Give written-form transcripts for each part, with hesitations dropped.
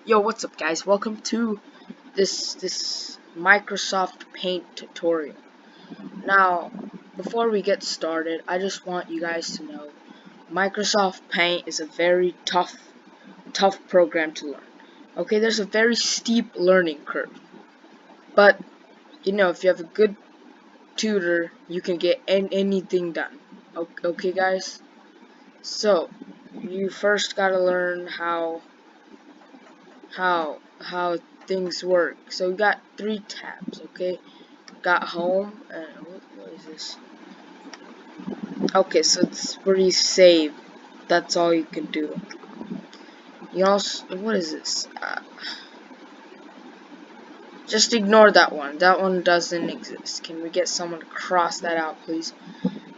Yo, what's up guys? Welcome to this Microsoft Paint tutorial. Now, before we get started, I just want you guys to know Microsoft Paint is a very tough program to learn. Okay, there's a very steep learning curve. But, you know, if you have a good tutor, you can get anything done. Okay guys? So, you first gotta learn how things work. So we got 3 tabs, okay? Got home and what is this? Okay, so it's where you save. That's all you can do. You also, what is this? Just ignore that one. That one doesn't exist. Can we get someone to cross that out, please?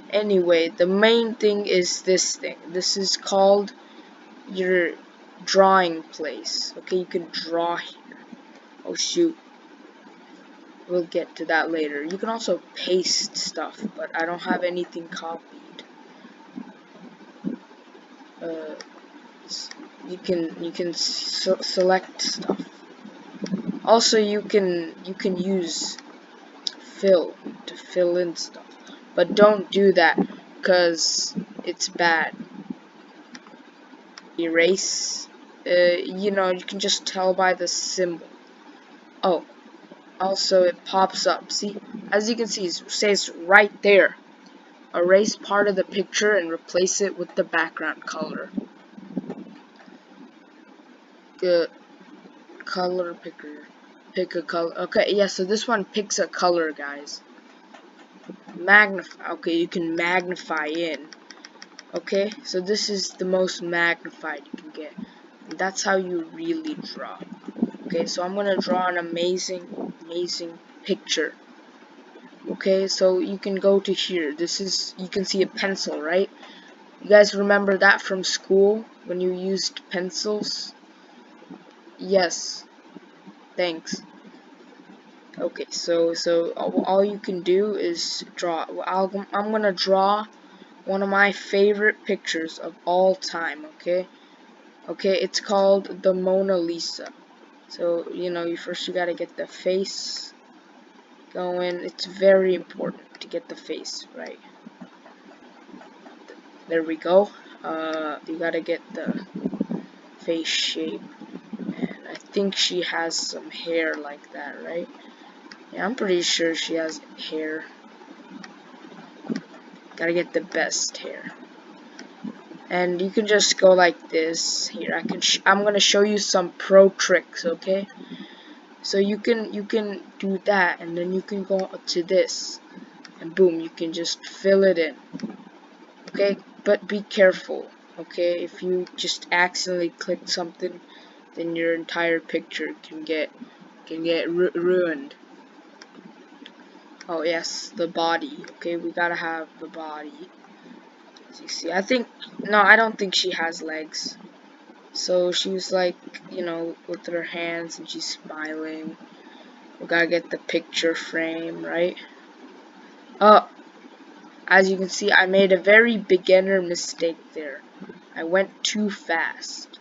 Anyway, the main thing is this thing. This is called your drawing place. Okay, you can draw here. Oh shoot. We'll get to that later. You can also paste stuff, but I don't have anything copied. You can select stuff. Also, you can use fill to fill in stuff, but don't do that because it's bad. Erase. You know, you can just tell by the symbol. Oh. Also, it pops up. See, as you can see, it says right there. Erase part of the picture and replace it with the background color. Good. Color picker. Pick a color. Okay, yeah, so this one picks a color, guys. Magnify. Okay, you can magnify in. Okay, so this is the most magnified you can get. And that's how you really draw. Okay, so I'm gonna draw an amazing picture. Okay, so you can go to here. This is, you can see a pencil, right? You guys remember that from school when you used pencils? Yes. Thanks. Okay, so all you can do is draw. I'm gonna draw one of my favorite pictures of all time. Okay. Okay, it's called the Mona Lisa. So you know, you gotta get the face going. It's very important to get the face right. There we go. You gotta get the face shape, and I think she has some hair like that, right? Yeah, I'm pretty sure she has hair. Gotta get the best hair. And you can just go like this. Here, I'm gonna show you some pro tricks, okay? So you can do that, and then you can go to this, and boom, you can just fill it in. Okay, but be careful. Okay, if you just accidentally click something, then your entire picture can get ruined. Oh yes, the body. Okay, we gotta have the body. As you see, I don't think she has legs. So she's like, you know, with her hands and she's smiling. We gotta get the picture frame, right? As you can see, I made a very beginner mistake there. I went too fast.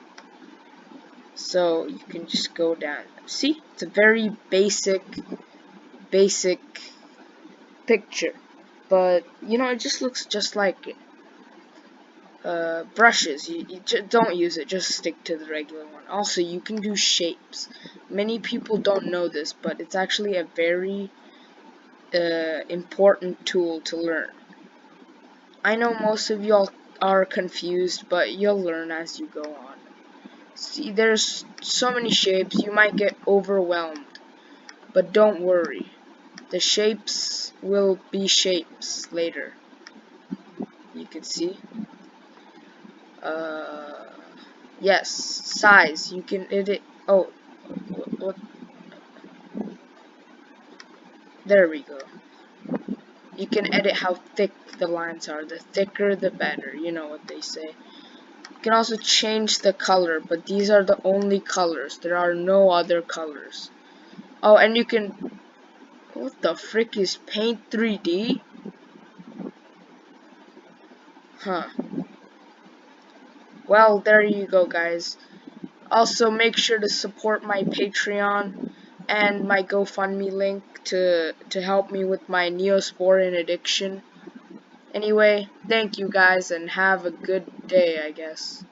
So you can just go down. See, it's a very basic picture, but you know, it just looks just like it. Brushes, you don't use it, just stick to the regular one. Also, you can do shapes. Many people don't know this, but it's actually a very important tool to learn. I know most of y'all are confused, but you'll learn as you go on. See, there's so many shapes, you might get overwhelmed, but don't worry. The shapes will be shapes later. You can see. Yes, size. You can edit. Oh, what? There we go. You can edit how thick the lines are. The thicker, the better. You know what they say. You can also change the color, but these are the only colors. There are no other colors. Oh, and you can. What the frick is Paint 3D? Huh. Well, there you go, guys. Also, make sure to support my Patreon and my GoFundMe link to help me with my Neosporin addiction. Anyway, thank you guys and have a good day, I guess.